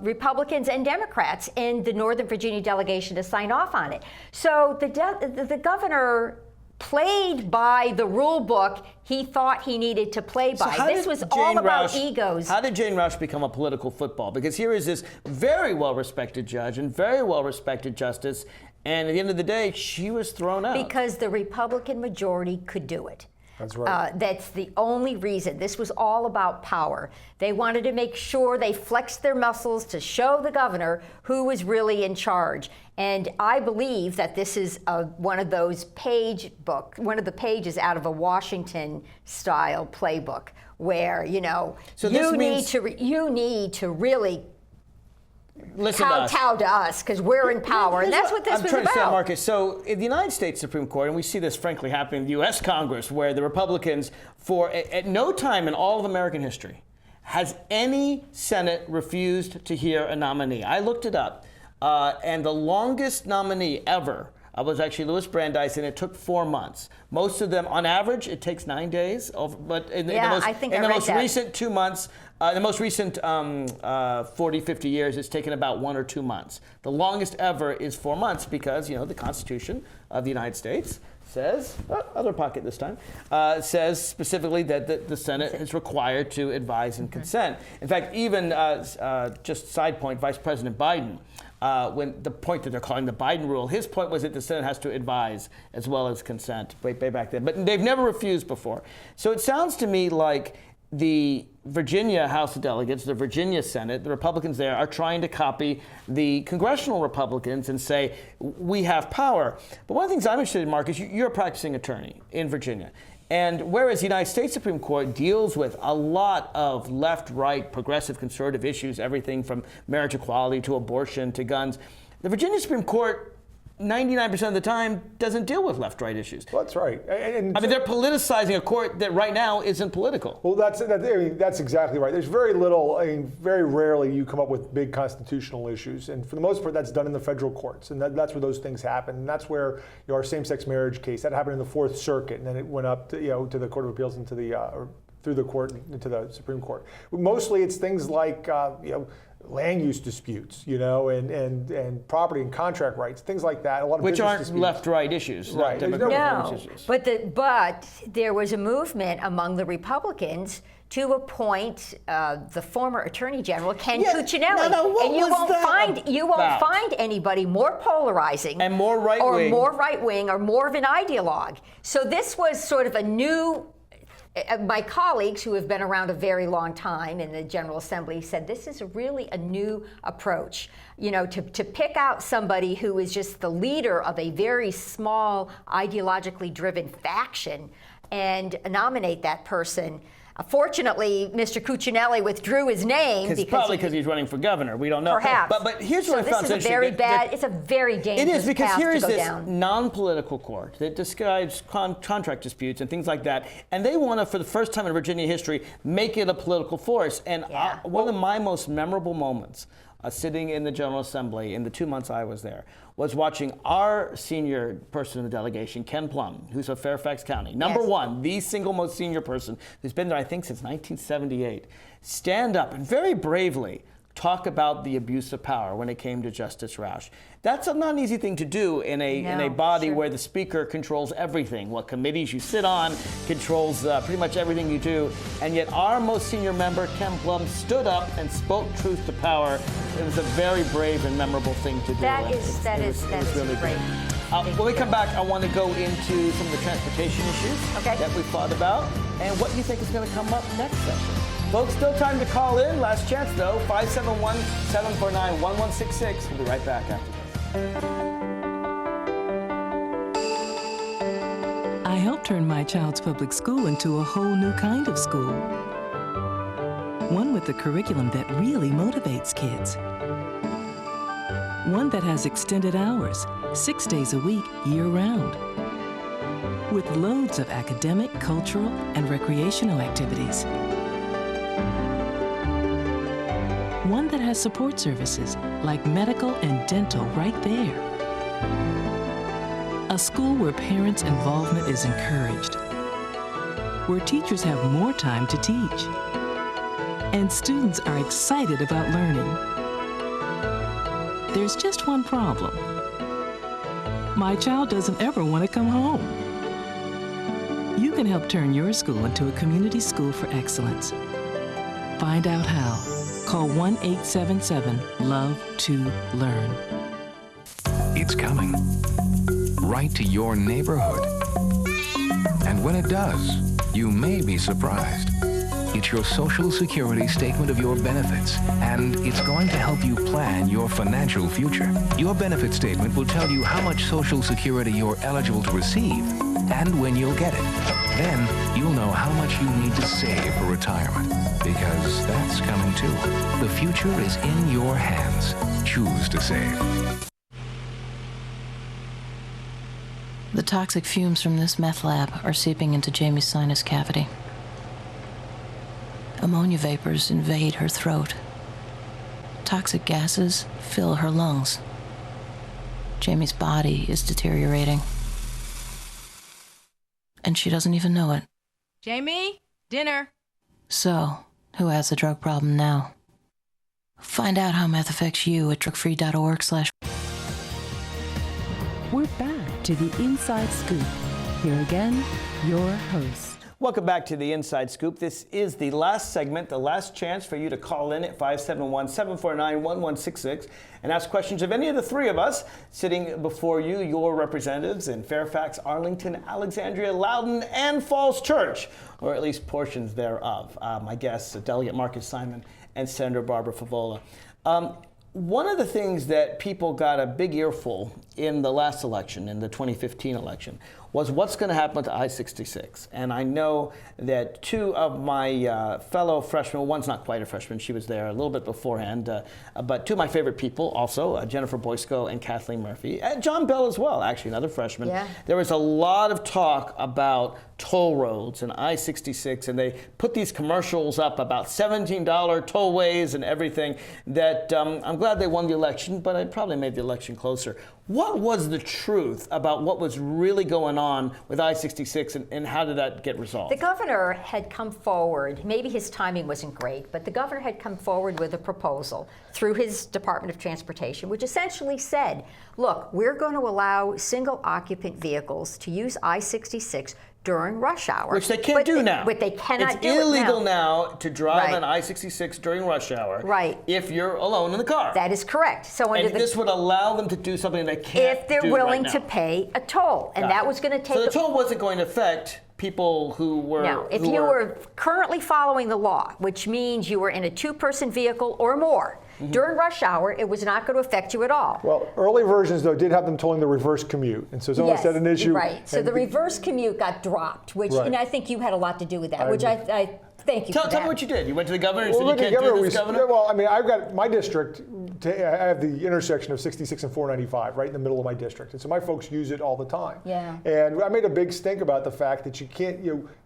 Republicans and Democrats in the Northern Virginia delegation to sign off on it. So the governor played by the rule book he thought he needed to play by. This was all about egos. How did Jane Roush become a political football? Because here is this very well-respected judge and very well-respected justice, and at the end of the day, she was thrown out. Because the Republican majority could do it. That's right. That's the only reason. This was all about power. They wanted to make sure they flexed their muscles to show the governor who was really in charge. And I believe that this is one of those one of the pages out of a Washington-style playbook, where So you need to really kowtow to us because we're in power, and that's what this was about. I'm trying to say, Marcus, so in the United States Supreme Court, and we see this frankly happening in the U.S. Congress, where the Republicans, at no time in all of American history, has any Senate refused to hear a nominee. I looked it up, and the longest nominee ever was actually Louis Brandeis, and it took 4 months. Most of them, on average, it takes 9 days. But in the most recent 2 months, the most recent 40, 50 years, it's taken about 1 or 2 months. The longest ever is 4 months because, the Constitution of the United States says, other pocket this time, says specifically that the Senate is required to advise and consent. In fact, even, just side point, Vice President Biden, when the point that they're calling the Biden rule, his point was that the Senate has to advise as well as consent way back then. But they've never refused before. So it sounds to me like the Virginia House of Delegates, the Virginia Senate, the Republicans there are trying to copy the congressional Republicans and say, we have power. But one of the things I'm interested in, Mark, is you're a practicing attorney in Virginia. And whereas the United States Supreme Court deals with a lot of left, right, progressive, conservative issues, everything from marriage equality to abortion to guns, the Virginia Supreme Court 99% of the time doesn't deal with left-right issues. Well, that's right. And they're politicizing a court that right now isn't political. Well, that's exactly right. There's very little, very rarely you come up with big constitutional issues. And for the most part, that's done in the federal courts. And that's where those things happen. And that's where our same-sex marriage case, that happened in the Fourth Circuit. And then it went up to, to the Court of Appeals and to the, through the court into the Supreme Court. Mostly it's things like, land use disputes, and property and contract rights, things like that. A lot of which aren't disputes. Left-right issues, right? No, but there was a movement among the Republicans to appoint the former Attorney General Ken Cuccinelli, and you won't find anybody more polarizing and more right-wing, or more right-wing, or more of an ideologue. So this was sort of a new. My colleagues who have been around a very long time in the General Assembly said this is really a new approach. To pick out somebody who is just the leader of a very small, ideologically driven faction and nominate that person. Fortunately, Mr. Cuccinelli withdrew his name because he's running for governor. We don't know. Perhaps. But here's what I found so interesting. It's a very dangerous It is, because path here to is go this down. non-political court that describes contract disputes and things like that, and they want to, for the first time in Virginia history, make it a political force. And one of my most memorable moments sitting in the General Assembly in the 2 months I was there was watching our senior person in the delegation, Ken Plum, who's of Fairfax County, number one, the single most senior person who's been there, I think, since 1978, stand up and very bravely talk about the abuse of power when it came to Justice Roush. That's not an easy thing to do in a body where the speaker controls everything. What committees you sit on, controls pretty much everything you do. And yet our most senior member, Ken Plum, stood up and spoke truth to power. It was a very brave and memorable thing to do. That is really great. When we come back, I want to go into some of the transportation issues that we thought about and what you think is going to come up next session. Folks, still time to call in. Last chance, though, 571-749-1166. We'll be right back after this. I helped turn my child's public school into a whole new kind of school. One with a curriculum that really motivates kids. One that has extended hours, 6 days a week, year-round. With loads of academic, cultural, and recreational activities. One that has support services like medical and dental right there. A school where parents' involvement is encouraged. Where teachers have more time to teach. And students are excited about learning. There's just one problem. My child doesn't ever want to come home. You can help turn your school into a community school for excellence. Find out how. Call 1-877-LOVE-TO-LEARN. It's coming right to your neighborhood. And when it does, you may be surprised. It's your Social Security statement of your benefits, and it's going to help you plan your financial future. Your benefit statement will tell you how much Social Security you're eligible to receive and when you'll get it. Then you'll know how much you need to save for retirement, because that's coming too. The future is in your hands. Choose to save. The toxic fumes from this meth lab are seeping into Jamie's sinus cavity. Ammonia vapors invade her throat. Toxic gases fill her lungs. Jamie's body is deteriorating. And she doesn't even know it. Jamie, dinner. So, who has the drug problem now? Find out how meth affects you at drugfree.org/. We're back to the Inside Scoop. Here again, your host. Welcome back to the Inside Scoop. This is the last segment, the last chance for you to call in at 571-749-1166 and ask questions of any of the three of us sitting before you, your representatives in Fairfax, Arlington, Alexandria, Loudoun, and Falls Church, or at least portions thereof. My guests, Delegate Mark Levine and Senator Barbara Favola. One of the things that people got a big earful in the last election, in the 2015 election, was what's going to happen to I-66. And I know that two of my fellow freshmen, one's not quite a freshman, she was there a little bit beforehand, but two of my favorite people also, Jennifer Boysko and Kathleen Murphy, and John Bell as well, actually, another freshman. Yeah. There was a lot of talk about toll roads and I-66, and they put these commercials up about $17 tollways and everything that I'm glad they won the election, but it probably made the election closer. What was the truth about what was really going on with I-66 and how did that get resolved? The governor had come forward, maybe his timing wasn't great, but the governor had come forward with a proposal through his Department of Transportation, which essentially said, look, we're going to allow single occupant vehicles to use I-66 during rush hour. Which they can't do now. But they cannot do it now. It's illegal now to drive on I-66 during rush hour. Right. If you're alone in the car. That is correct. So and this would allow them to do something they can't if they're do willing right to now. pay a toll. And that was going to take... So the toll wasn't going to affect people who were... No, if you were currently following the law, which means you were in a two-person vehicle or more, during rush hour, it was not going to affect you at all. Well, early versions, though, did have them tolling the reverse commute. And so someone said an issue. Right. So the reverse commute got dropped, which and I think you had a lot to do with that, which I thank you for that. Tell me what you did. You went to the governor and said you can't do this, Governor? Well, I mean, I've got my district, I have the intersection of 66 and 495 right in the middle of my district. And so my folks use it all the time. Yeah. And I made a big stink about the fact that you can't,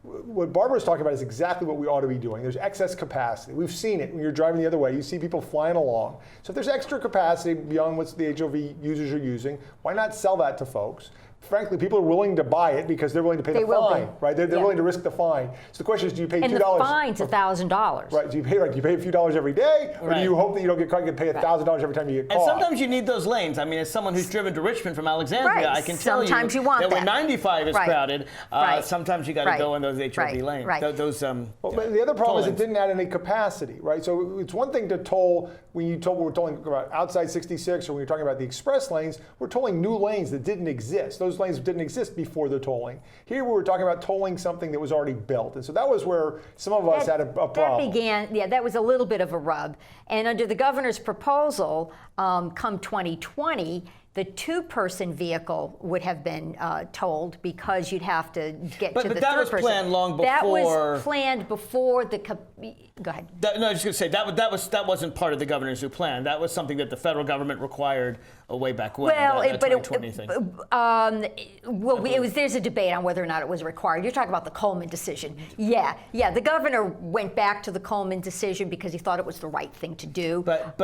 what Barbara's talking about is exactly what we ought to be doing. There's excess capacity. We've seen it when you're driving the other way. You see people flying along. So if there's extra capacity beyond what the HOV users are using, why not sell that to folks? Frankly, people are willing to buy it because they're willing to pay the fine, right? They're willing to risk the fine. So the question is, do you pay $2? And the fine's $1,000. Right? Do you pay a few dollars every day, or do you hope that you don't get caught and pay $1,000 every time you get caught? And sometimes you need those lanes. I mean, as someone who's driven to Richmond from Alexandria, I can tell sometimes you want that when 95 is crowded, sometimes you got to go in those HOV lanes. But the other problem is it didn't add any capacity, right? So it's one thing to toll when we're tolling about outside 66, or when you're talking about the express lanes, we're tolling new lanes that didn't exist. Those lanes didn't exist before the tolling. Here we were talking about tolling something that was already built. And so that was where some of us had a problem. That was a little bit of a rub. And under the governor's proposal, come 2020, the two-person vehicle would have been tolled because you'd have to get to the third person. But that was planned long before. That was planned before the. Go ahead. No, I was just going to say that wasn't part of the governor's new plan. That was something that the federal government required way back when. Well, that 2020 thing. There's a debate on whether or not it was required. You're talking about the Coleman decision. Yeah. The governor went back to the Coleman decision because he thought it was the right thing to do. But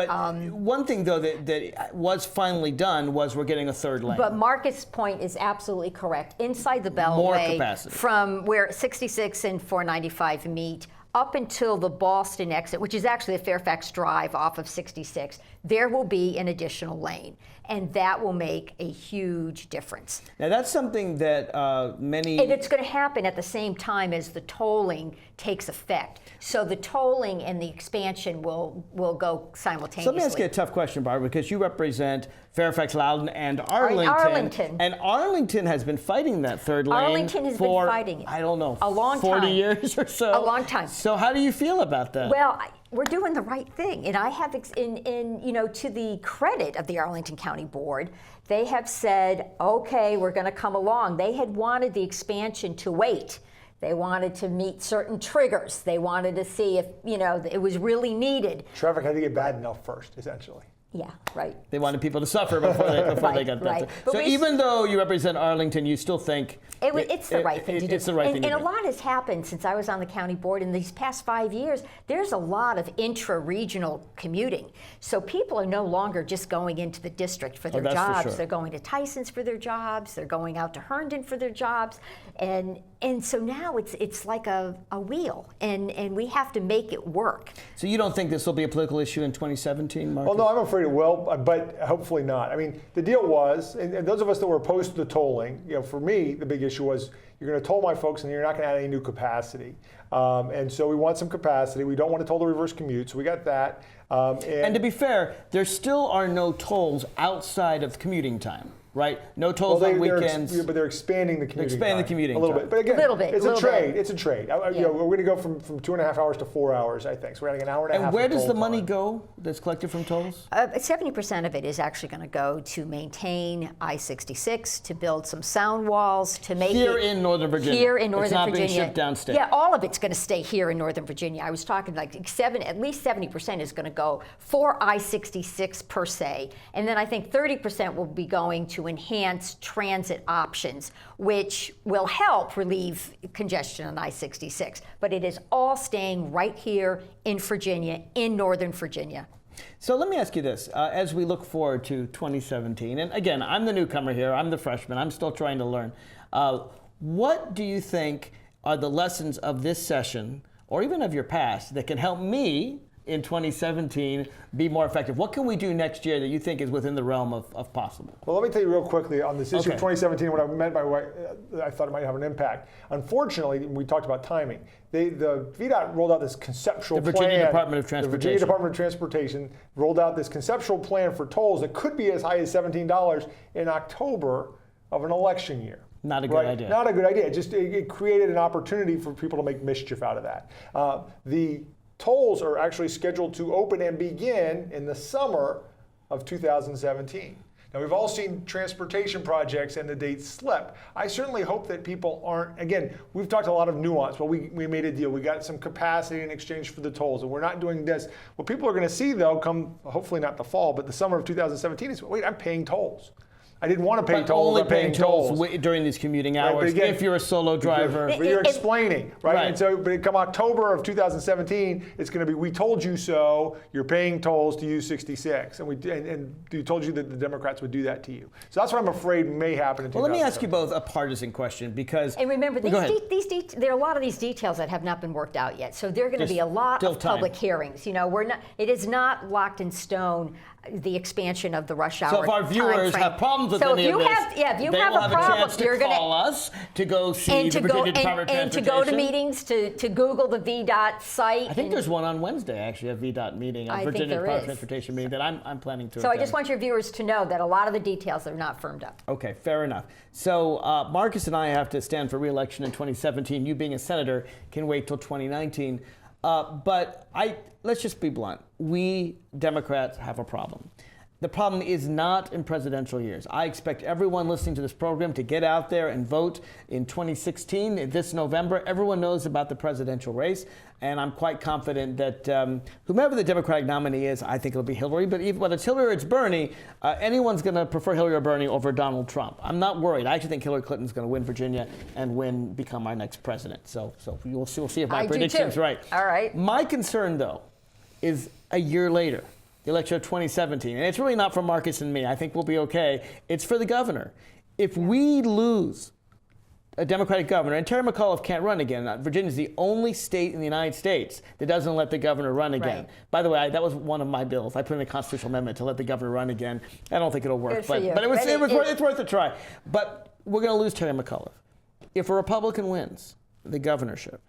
one thing though that was finally done was we're getting a third lane. But Marcus' point is absolutely correct. Inside the Beltway, from where 66 and 495 meet, up until the Boston exit, which is actually a Fairfax Drive off of 66, there will be an additional lane. And that will make a huge difference. Now that's something that many... And it's going to happen at the same time as the tolling takes effect. So the tolling and the expansion will go simultaneously. So let me ask you a tough question, Barbara, because you represent Fairfax, Loudoun, and Arlington. And Arlington has been fighting that third lane Arlington has been fighting it. I don't know, a long 40 time. years or so? A long time. So how do you feel about that? Well, we're doing the right thing, and I have, to the credit of the Arlington County Board, they have said, okay, we're going to come along. They had wanted the expansion to wait. They wanted to meet certain triggers. They wanted to see if, it was really needed. Traffic had to get bad enough first, essentially. Yeah, right. They wanted people to suffer before they got that. So even though you represent Arlington, you still think it's the right thing to do. It's the right thing to do. And a lot has happened since I was on the county board in these past 5 years. There's a lot of intra-regional commuting. So people are no longer just going into the district for their jobs. For sure. They're going to Tyson's for their jobs. They're going out to Herndon for their jobs. And so now it's like a wheel, and we have to make it work. So you don't think this will be a political issue in 2017, Mark? Well, no, I'm afraid it will, but hopefully not. I mean, the deal was, and those of us that were opposed to the tolling, for me, the big issue was you're going to toll my folks and you're not going to add any new capacity. And so we want some capacity. We don't want to toll the reverse commute, so we got that. And to be fair, there still are no tolls outside of commuting time. Right? No tolls on weekends. But they're expanding the commuting time. A little bit. But again, it's a trade. It's a trade. We're going to go from 2.5 hours to 4 hours, I think. So we're adding an hour and a half. And where does the money go that's collected from tolls? 70% of it is actually going to go to maintain I-66, to build some sound walls, to make here in Northern Virginia. Here in Northern Virginia. It's not being shipped downstate. Yeah, all of it's going to stay here in Northern Virginia. I was talking at least 70% is going to go for I-66 per se. And then I think 30% will be going to enhance transit options, which will help relieve congestion on I-66. But it is all staying right here in Virginia, in Northern Virginia. So let me ask you this, as we look forward to 2017, and again, I'm the newcomer here, I'm the freshman, I'm still trying to learn. What do you think are the lessons of this session, or even of your past, that can help me in 2017 be more effective? What can we do next year that you think is within the realm of possible? Well, let me tell you real quickly on this issue of 2017, what I meant by what I thought it might have an impact. Unfortunately, we talked about timing. The VDOT rolled out this conceptual plan. The Virginia Department of Transportation. The Virginia Department of Transportation rolled out this conceptual plan for tolls that could be as high as $17 in October of an election year. Not a good idea. Not a good idea. It created an opportunity for people to make mischief out of that. The tolls are actually scheduled to open and begin in the summer of 2017. Now, we've all seen transportation projects and the dates slip. I certainly hope that people aren't, again, we've talked a lot of nuance. Well, we made a deal. We got some capacity in exchange for the tolls, and we're not doing this. What people are going to see, though, come, hopefully not the fall, but the summer of 2017 is, wait, I'm paying tolls. I didn't want to pay tolls. Only paying tolls during these commuting hours. Right, again, if you're a solo driver, but you're explaining, right? And so, but come October of 2017, it's going to be, we told you so. You're paying tolls to use 66, and we told you that the Democrats would do that to you. So that's what I'm afraid may happen in 2017. Well, let me ask you both a partisan question, because remember, there are a lot of these details that have not been worked out yet. So there are going to be a lot of public hearings. It is not locked in stone, the expansion of the rush hour. So if our viewers have problems with any of this, if you have a problem, you're going to call us to go see the Virginia Department of Transportation. And to go to meetings, to Google the VDOT site. I think there's one on Wednesday, actually, a VDOT meeting, a Virginia Department of Transportation meeting that I'm planning to attend. I just want your viewers to know that a lot of the details are not firmed up. Okay, fair enough. So Marcus and I have to stand for re-election in 2017. You being a senator can wait till 2019. But let's just be blunt. We Democrats have a problem. The problem is not in presidential years. I expect everyone listening to this program to get out there and vote in 2016, this November. Everyone knows about the presidential race, and I'm quite confident that whomever the Democratic nominee is, I think it'll be Hillary. But whether it's Hillary or it's Bernie, anyone's going to prefer Hillary or Bernie over Donald Trump. I'm not worried. I actually think Hillary Clinton's going to win Virginia and become our next president. So we'll see if my prediction's right. All right. My concern, though, is a year later, the election of 2017. And it's really not for Marcus and me. I think we'll be okay. It's for the governor. If we lose a Democratic governor, and Terry McAuliffe can't run again. Virginia is the only state in the United States that doesn't let the governor run again. Right. By the way, that was one of my bills. I put in a constitutional amendment to let the governor run again. I don't think it'll work, Good for you. but it's worth a try. But we're going to lose Terry McAuliffe. If a Republican wins the governorship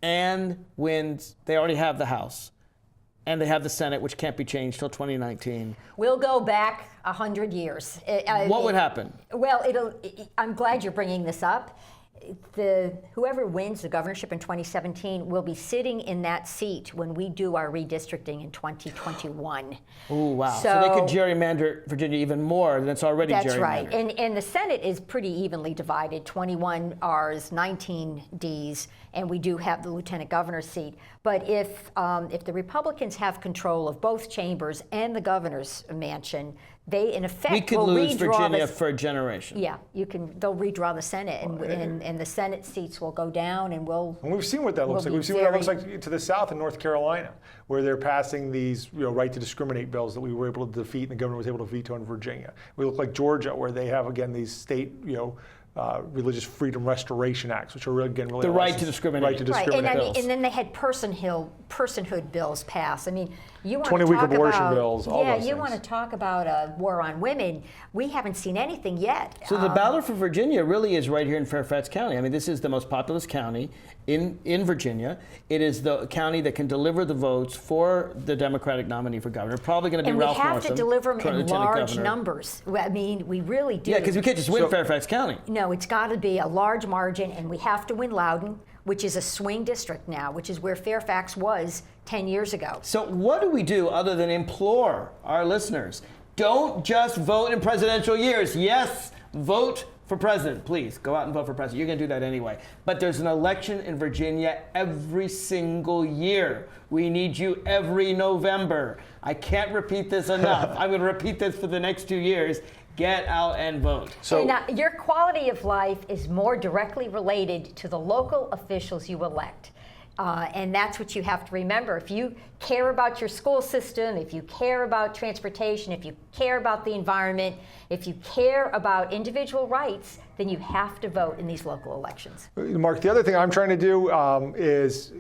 and wins, they already have the House, and they have the Senate, which can't be changed till 2019. We'll go back 100 years. What would happen? Well, I'm glad you're bringing this up. Whoever wins the governorship in 2017 will be sitting in that seat when we do our redistricting in 2021. Oh, wow. So they could gerrymander Virginia even more than it's already gerrymandered. That's right. And the Senate is pretty evenly divided, 21 Rs, 19 Ds, and we do have the lieutenant governor's seat. But if the Republicans have control of both chambers and the governor's mansion, they in effect we could will lose redraw Virginia for a generation. Yeah, they'll redraw the Senate, and the Senate seats will go down, and we'll. And we've seen what that looks like. We've seen what that looks like to the south in North Carolina, where they're passing these right to discriminate bills that we were able to defeat, and the governor was able to veto in Virginia. We look like Georgia, where they have again these state Religious Freedom Restoration Acts, which are really the right to discriminate. Right to discriminate bills. And then they had personhood bills passed. I mean, you want 20-week to talk abortion about bills. All those you things. want to talk about a war on women. We haven't seen anything yet. So the battle for Virginia really is right here in Fairfax County. I mean, this is the most populous county in Virginia. It is the county that can deliver the votes for the Democratic nominee for governor. Probably going to be Ralph Northam. And we have to deliver them in large governor. numbers. I mean, we really do. Yeah, because we can't just win Fairfax County. No, it's got to be a large margin, and we have to win Loudoun, which is a swing district now, which is where Fairfax was 10 years ago. So what do we do other than implore our listeners? Don't just vote in presidential years. Yes, vote for president. Please, go out and vote for president. You're going to do that anyway. But there's an election in Virginia every single year. We need you every November. I can't repeat this enough. I'm going to repeat this for the next 2 years. Get out and vote. So, and your quality of life is more directly related to the local officials you elect. And that's what you have to remember. If you care about your school system, if you care about transportation, if you care about the environment, if you care about individual rights, then you have to vote in these local elections. Mark, the other thing I'm trying to do is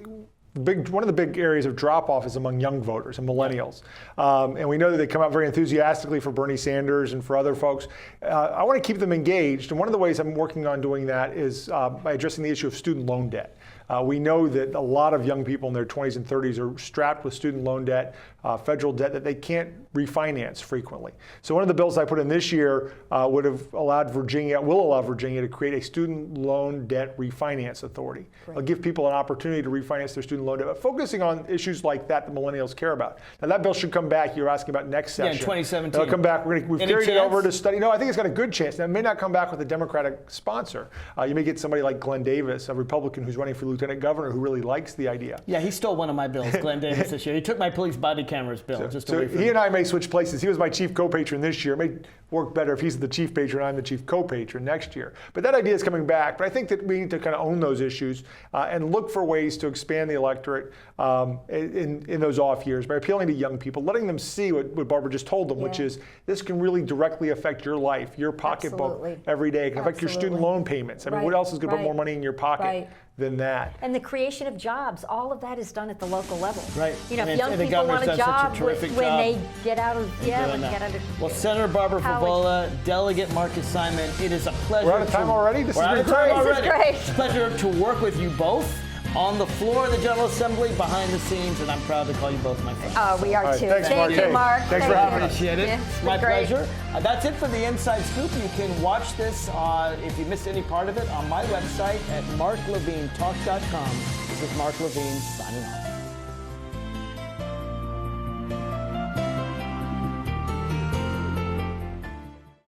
one of the big areas of drop-off is among young voters and millennials. And we know that they come out very enthusiastically for Bernie Sanders and for other folks. I want to keep them engaged, and one of the ways I'm working on doing that is by addressing the issue of student loan debt. We know that a lot of young people in their 20s and 30s are strapped with student loan debt, federal debt that they can't refinance frequently. So one of the bills I put in this year will allow Virginia to create a student loan debt refinance authority. It'll give people an opportunity to refinance their student loan debt, but focusing on issues like that millennials care about. Now that bill should come back. You're asking about next session. Yeah, in 2017. It'll come back. We've carried it over to study. No, I think it's got a good chance. Now, it may not come back with a Democratic sponsor. You may get somebody like Glenn Davis, a Republican who's running for lieutenant governor, who really likes the idea. Yeah, he stole one of my bills, Glenn Davis, this year. He took my police body cameras bill. So he and I may switch places. He was my chief co-patron this year. It may work better if he's the chief patron and I'm the chief co-patron next year. But that idea is coming back. But I think that we need to kind of own those issues and look for ways to expand the electorate in those off years by appealing to young people, letting them see what Barbara just told them, which is this can really directly affect your life, your pocketbook every day. It can affect your student loan payments. I mean, what else is going to put more money in your pocket than that? And the creation of jobs, all of that is done at the local level. Right. You know, if young people want a job when they get out of Well, Senator Barbara Favola, Delegate Marcus Simon, it is a pleasure. We're out of time already? We're out of time already. This is great. It's a pleasure to work with you both on the floor of the General Assembly, behind the scenes, and I'm proud to call you both my friends. Oh, we are too. Thanks, Thank you, Mark. Thanks for having us. Appreciate it. Yeah, my great. pleasure. That's it for the Inside Scoop. You can watch this if you missed any part of it on my website at marklevinetalk.com. This is Mark Levine signing off.